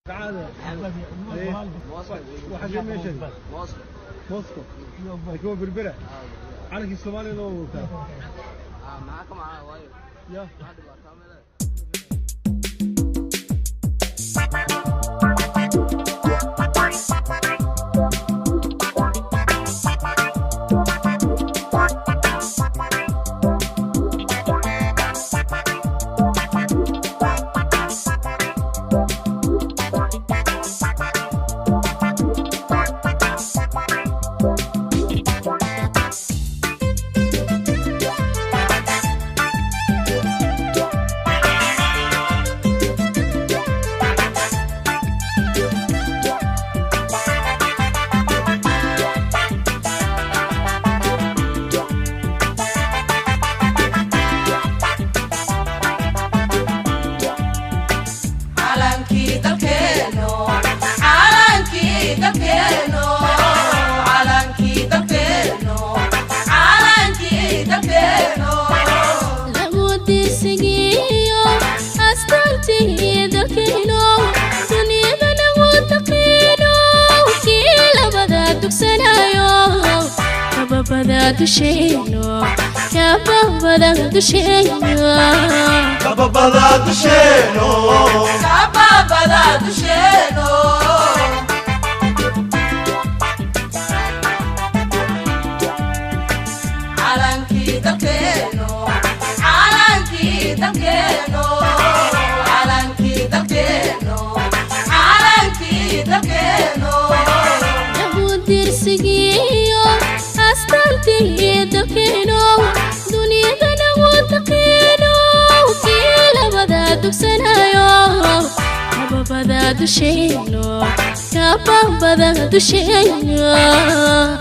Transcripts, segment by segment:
تعال وحاجة ماشي موسكو هو بربرة على الصومالي لو معاكم وايد يا Dusheno, kababada dusheno, kababada dusheno, kababada dusheno. Alanki dalkeno, alanki dalkeno, alanki dalkeno, alanki dalkeno. namudir sigiyo. Dalkeno duniyadana wadaqeeno kila wada dugsanayo kababada dusheno kababada dusheno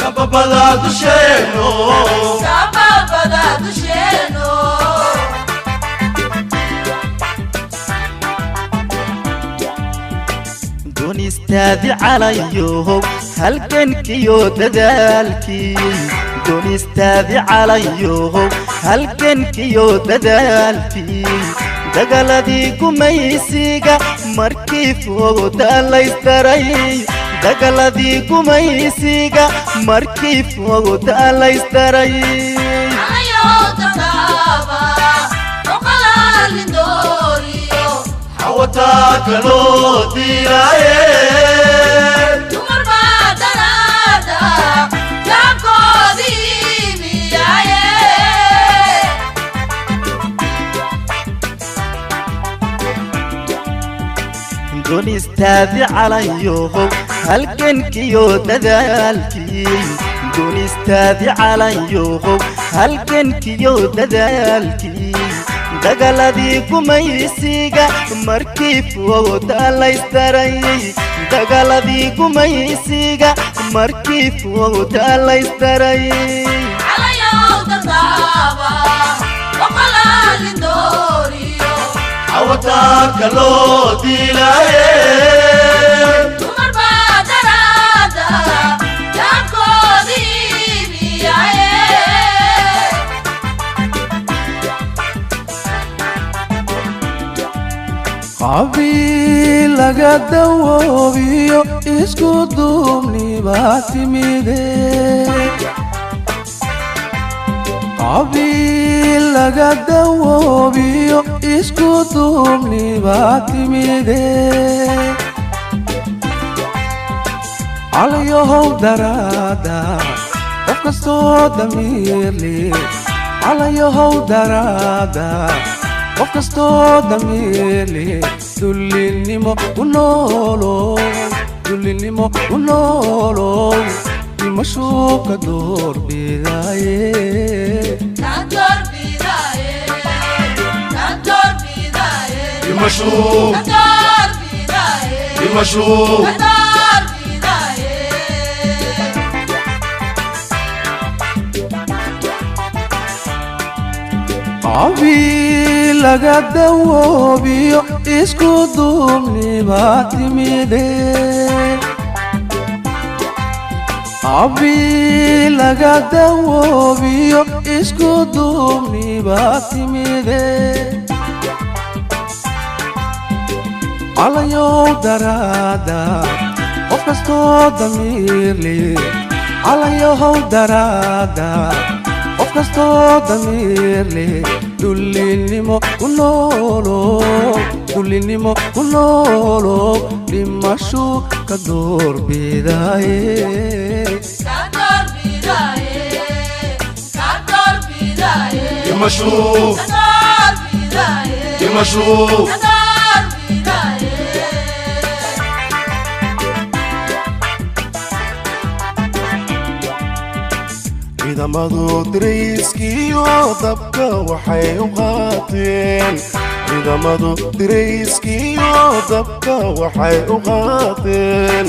kababada dusheno kababada dusheno dunistaadi calayo halkankiyo dadaalkii dunistaadi calayo halkankiyo dadaalkii dagaladii gumaysiga markii fooda laystaray dagaladii gumaysiga markii fooda laystaray ayo dadaba oqalali doriyo hawata kaloo diiraye dunistaadi calayo halkankiyo dadaalkii dunistaadi calayo halkankiyo dadaalkii dagaladii gumaysiga markii fooda laystaray dagaladii gumaysiga markii fooda laystaray ayo dadaba oqalali doriyo hawata kaloo diilaye dumar baa daraada jaabkoodii biyaye qabiil laga dawoobiyo isku duubni baa timide qabiil laga dawoobiyo isku duubni baa timide calayahow daraada qof kastoo damiir leh calayahow daraada qof kastoo damiir leh dullinimo u noolow dullinimo u noolow dimashuu ka doorbidaye dimashuu qabiil laga dawoobiyo isku duubni baa timide qabiil laga dawoobiyo isku duubni baa timide calayow daraada qof kastoo damiir leh calayow daraada qof kastoo damiir leh dullinimo ku noolo dhimasho ka doorbidaaye Dimashu ciidamadu dirayskiyo dabka waxay u qaateen ciidamadu dirayskiyo dabka waxay u qaateen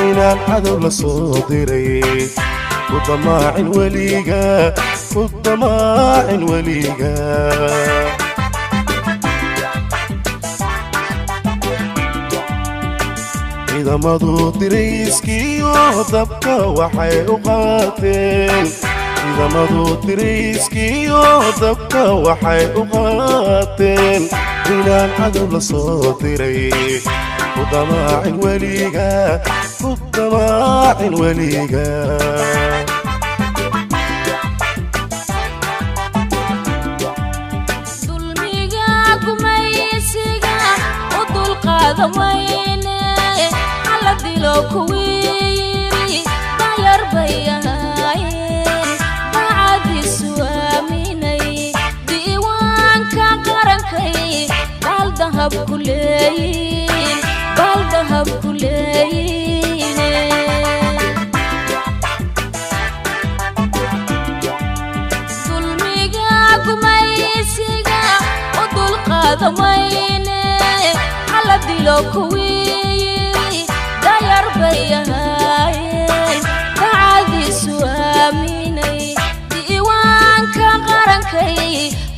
inaan cadow la soo diray ku damaacin weliga ciidamadu dirayskiyo dabka waxay u qaateen ciidamadu dirayskiyo dabka waxay u qaateen inaan cadow la soo diray ku damaacin weliga dulmiga gumaysiga u dulqaada wayne hala dilo kuwii dayar bayahaayeen daacadiisu aaminay diiwaanka qarankay baal dahab ku leeyiin dulmiga gumaysiga u dulqaada wayne hala dilo kuwii dayar bayahaayeen daacadiisu aaminay diiwaanka qarankay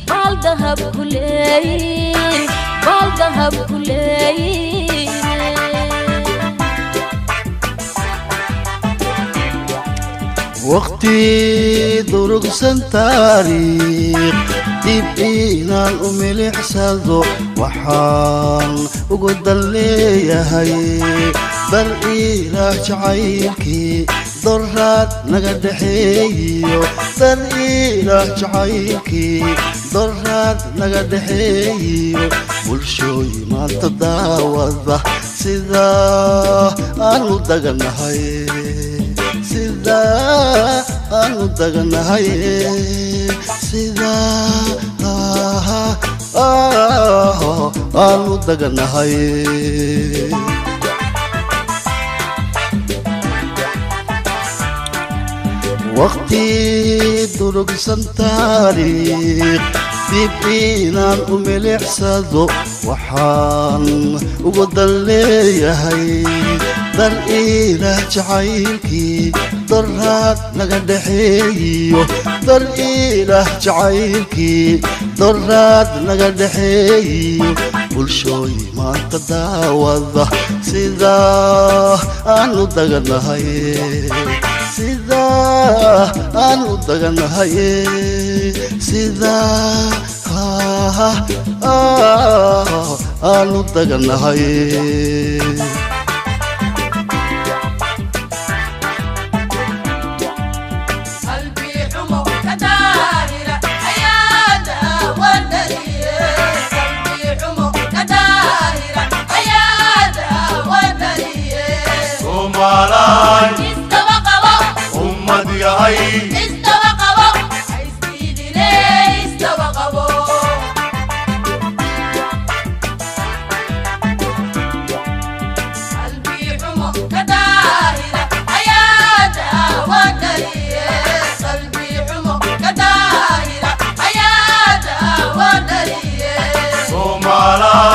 baal dahab ku leeyiin waqti durugsan taariikh dib inaan u milixsado waxaan ugu dan leeyahay dar ilaah jacaylkii doraad naga dhexeeyo dar ilaah jacaylkii doraad naga dhexeeyo bulshooy maanta daawada sida aanu daganahay sida aanu daganahay sida aanu daganahay waqti durugsan taariikh dib inaan u milixsado waxaan ugu dan leeyahay dar ilaah jacaylkii doraad naga dhexeeyo dar ilaah jacaylkii doraad naga dhexeeyo bulshooy maanta daawada sida aanu daganahay sida aanu daganahay sida aanu daganahay Somala